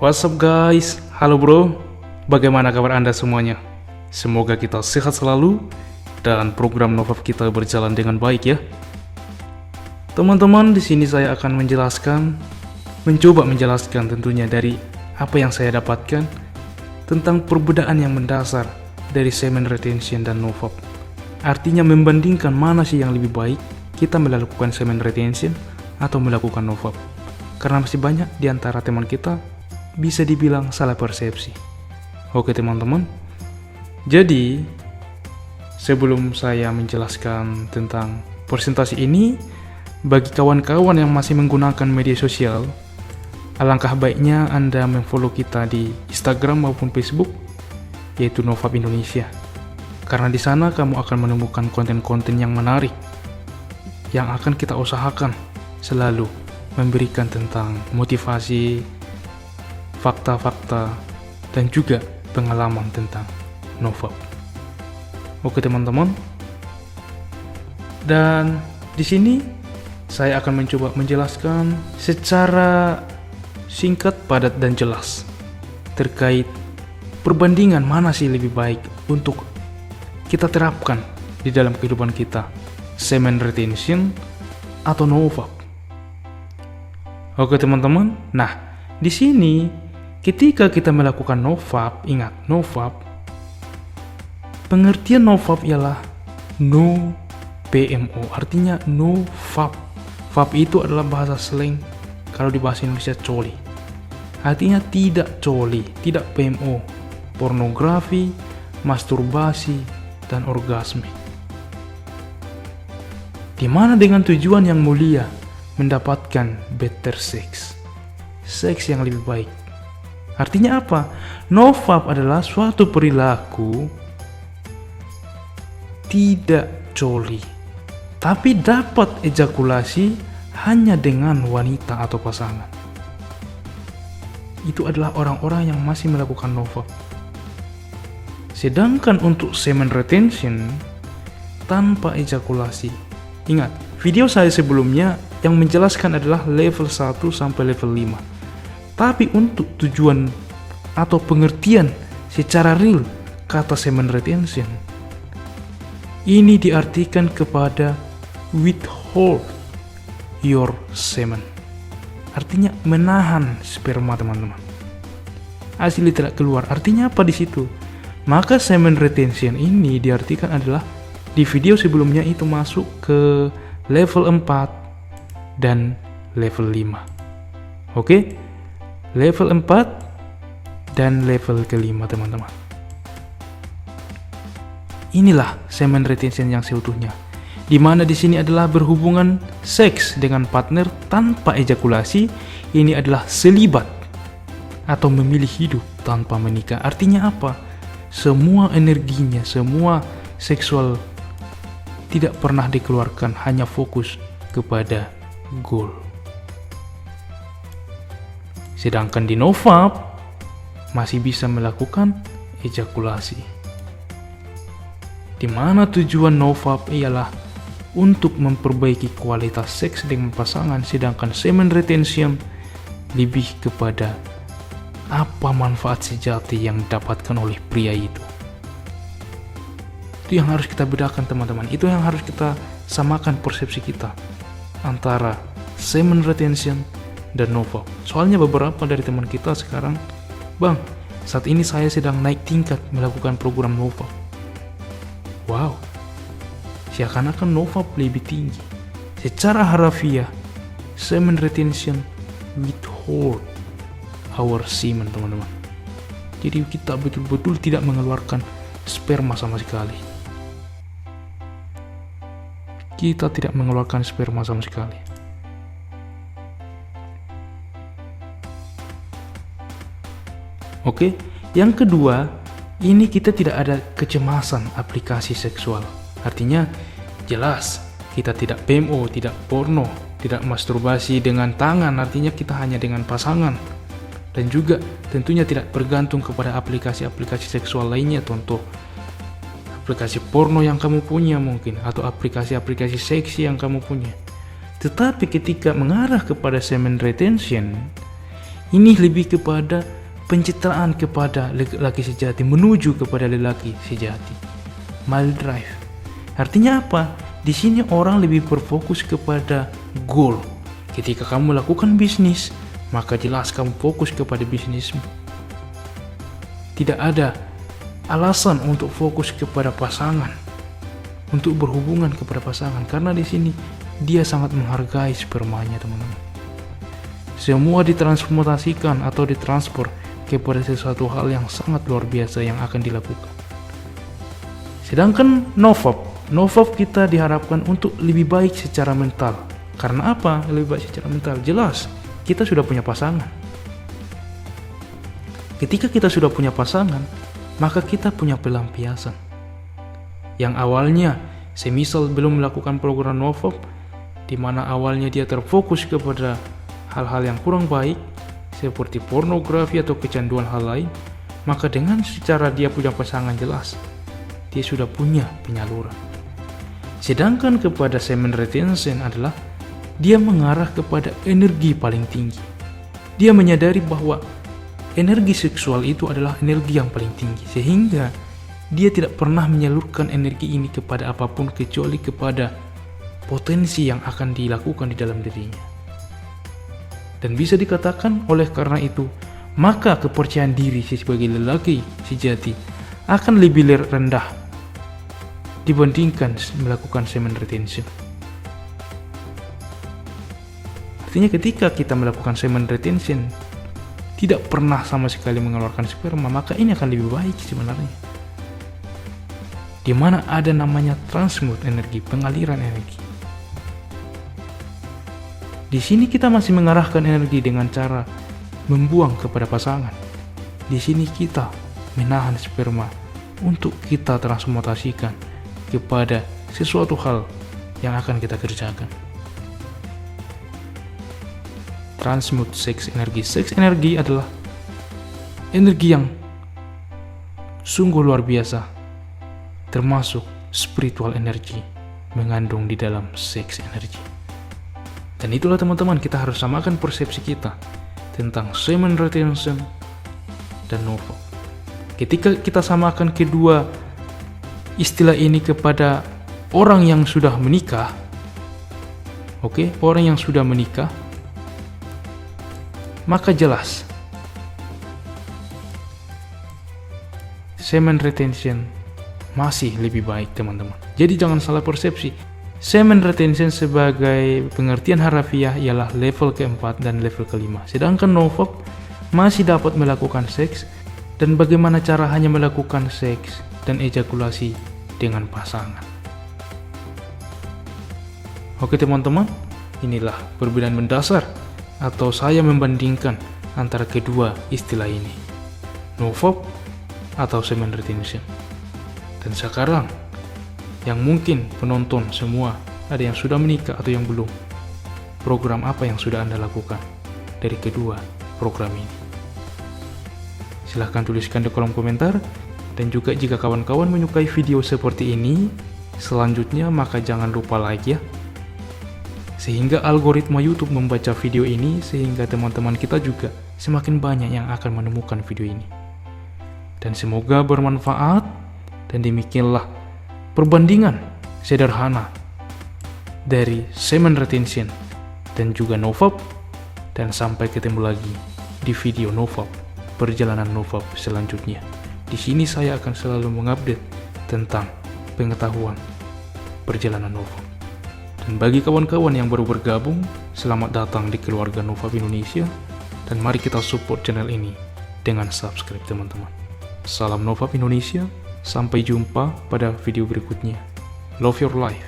What's up guys? Halo bro, bagaimana kabar anda semuanya? Semoga kita sehat selalu dan program Novap kita berjalan dengan baik ya. Teman-teman, di sini saya akan mencoba menjelaskan tentunya dari apa yang saya dapatkan tentang perbedaan yang mendasar dari semen retention dan Novap. Artinya membandingkan mana sih yang lebih baik, kita melakukan semen retention atau melakukan Novap. Karena masih banyak di antara teman kita bisa dibilang salah persepsi. Oke teman-teman, jadi sebelum saya menjelaskan tentang presentasi ini, bagi kawan-kawan yang masih menggunakan media sosial, alangkah baiknya Anda memfollow kita di Instagram maupun Facebook, yaitu Novap Indonesia. Karena di sana kamu akan menemukan konten-konten yang menarik, yang akan kita usahakan selalu memberikan tentang motivasi, fakta-fakta, dan juga pengalaman tentang Novap. Oke teman-teman, dan di sini saya akan mencoba menjelaskan secara singkat, padat, dan jelas terkait perbandingan mana sih lebih baik untuk kita terapkan di dalam kehidupan kita, semen retention atau Novap. Oke teman-teman, nah di sini ketika kita melakukan Novap, ingat Novap, pengertian Novap ialah no PMO, artinya no Fap. Fap itu adalah bahasa slang, kalau di bahasa Indonesia coli. Artinya tidak coli, tidak PMO, pornografi, masturbasi, dan orgasme. Dimana dengan tujuan yang mulia, mendapatkan better sex, seks yang lebih baik. Artinya apa? Novap adalah suatu perilaku tidak coli, tapi dapat ejakulasi hanya dengan wanita atau pasangan. Itu adalah orang-orang yang masih melakukan Novap. Sedangkan untuk semen retention tanpa ejakulasi, ingat, video saya sebelumnya yang menjelaskan adalah level 1 sampai level 5. Tapi untuk tujuan atau pengertian secara real kata semen retention, ini diartikan kepada withhold your semen. Artinya menahan sperma teman-teman. Asli tidak keluar. Artinya apa di situ? Maka semen retention ini diartikan adalah di video sebelumnya itu masuk ke level 4 dan level 5. Oke? Level 4 dan level kelima teman-teman. Inilah semen retention yang seutuhnya, di mana di sini adalah berhubungan seks dengan partner tanpa ejakulasi. Ini adalah selibat atau memilih hidup tanpa menikah. Artinya apa? Semua energinya, semua seksual tidak pernah dikeluarkan, hanya fokus kepada goal. Sedangkan di Novap masih bisa melakukan ejakulasi, di mana tujuan Novap ialah untuk memperbaiki kualitas seks dengan pasangan, sedangkan semen retention lebih kepada apa manfaat sejati yang didapatkan oleh pria itu. Itu yang harus kita bedakan teman-teman, itu yang harus kita samakan persepsi kita antara semen retention dan Novap. Soalnya beberapa dari teman kita sekarang, bang, saat ini saya sedang naik tingkat melakukan program Novap. Wow, seakan-akan Novap lebih tinggi. Secara harafiah, semen retention withhold our semen teman-teman. Jadi kita betul-betul tidak mengeluarkan sperma sama sekali. Kita tidak mengeluarkan sperma sama sekali. Oke, yang kedua, ini kita tidak ada kecemasan aplikasi seksual. Artinya jelas kita tidak PMO, tidak porno, tidak masturbasi dengan tangan. Artinya kita hanya dengan pasangan. Dan juga tentunya tidak bergantung kepada aplikasi-aplikasi seksual lainnya, contoh aplikasi porno yang kamu punya mungkin, atau aplikasi-aplikasi seksi yang kamu punya. Tetapi ketika mengarah kepada semen retention, Ini lebih kepada pencitraan kepada lelaki sejati menuju kepada lelaki sejati. Male drive. Artinya apa? Di sini orang lebih berfokus kepada goal. Ketika kamu melakukan bisnis, maka jelas kamu fokus kepada bisnismu. Tidak ada alasan untuk fokus kepada pasangan, untuk berhubungan kepada pasangan, karena di sini dia sangat menghargai spermanya, teman-teman. Semua ditransmutasikan atau ditransfer kepada sesuatu hal yang sangat luar biasa yang akan dilakukan. Sedangkan nofap kita diharapkan untuk lebih baik secara mental. Karena apa? Lebih baik secara mental. Jelas, kita sudah punya pasangan. Ketika kita sudah punya pasangan, maka kita punya pelampiasan. Yang awalnya, semisal belum melakukan program nofap, di mana awalnya dia terfokus kepada hal-hal yang kurang baik, seperti pornografi atau kecanduan hal lain, maka dengan secara dia punya pasangan jelas, dia sudah punya penyaluran. Sedangkan kepada semen retention adalah dia mengarah kepada energi paling tinggi. Dia menyadari bahwa energi seksual itu adalah energi yang paling tinggi, sehingga dia tidak pernah menyalurkan energi ini kepada apapun kecuali kepada potensi yang akan dilakukan di dalam dirinya. Dan bisa dikatakan oleh karena itu, maka kepercayaan diri sebagai lelaki sejati akan lebih rendah dibandingkan melakukan semen retention. Artinya ketika kita melakukan semen retention, tidak pernah sama sekali mengeluarkan sperma, maka ini akan lebih baik sebenarnya. Di mana ada namanya transmute energi, pengaliran energi. Di sini kita masih mengarahkan energi dengan cara membuang kepada pasangan. Di sini kita menahan sperma untuk kita transmutasikan kepada sesuatu hal yang akan kita kerjakan. Transmute sex energi. Sex energi adalah energi yang sungguh luar biasa, termasuk spiritual energy mengandung di dalam sex energy. Dan itulah teman-teman, kita harus samakan persepsi kita tentang semen retention dan nofap. Ketika kita samakan kedua istilah ini kepada orang yang sudah menikah, orang yang sudah menikah, maka jelas semen retention masih lebih baik, teman-teman. Jadi jangan salah persepsi. Semen retention sebagai pengertian harafiah ialah level keempat dan level kelima. Sedangkan nofap masih dapat melakukan seks, dan bagaimana cara hanya melakukan seks dan ejakulasi dengan pasangan. Oke teman-teman, inilah perbedaan mendasar atau saya membandingkan antara kedua istilah ini, nofap atau semen retention. Dan sekarang yang mungkin penonton semua ada yang sudah menikah atau yang belum, program apa yang sudah Anda lakukan dari kedua program ini? Silahkan tuliskan di kolom komentar. Dan juga jika kawan-kawan menyukai video seperti ini selanjutnya, maka jangan lupa like ya, sehingga algoritma YouTube membaca video ini, sehingga teman-teman kita juga semakin banyak yang akan menemukan video ini. Dan semoga bermanfaat. Dan demikianlah perbandingan sederhana dari semen retention dan juga nofap. Dan sampai ketemu lagi di video nofap, perjalanan nofap selanjutnya. Di sini saya akan selalu mengupdate tentang pengetahuan perjalanan nofap. Dan bagi kawan-kawan yang baru bergabung, selamat datang di keluarga Nofap Indonesia. Dan mari kita support channel ini dengan subscribe, teman-teman. Salam Nofap Indonesia. Sampai jumpa pada video berikutnya. Love your life.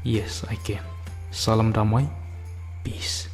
Yes, I can. Salam damai. Peace.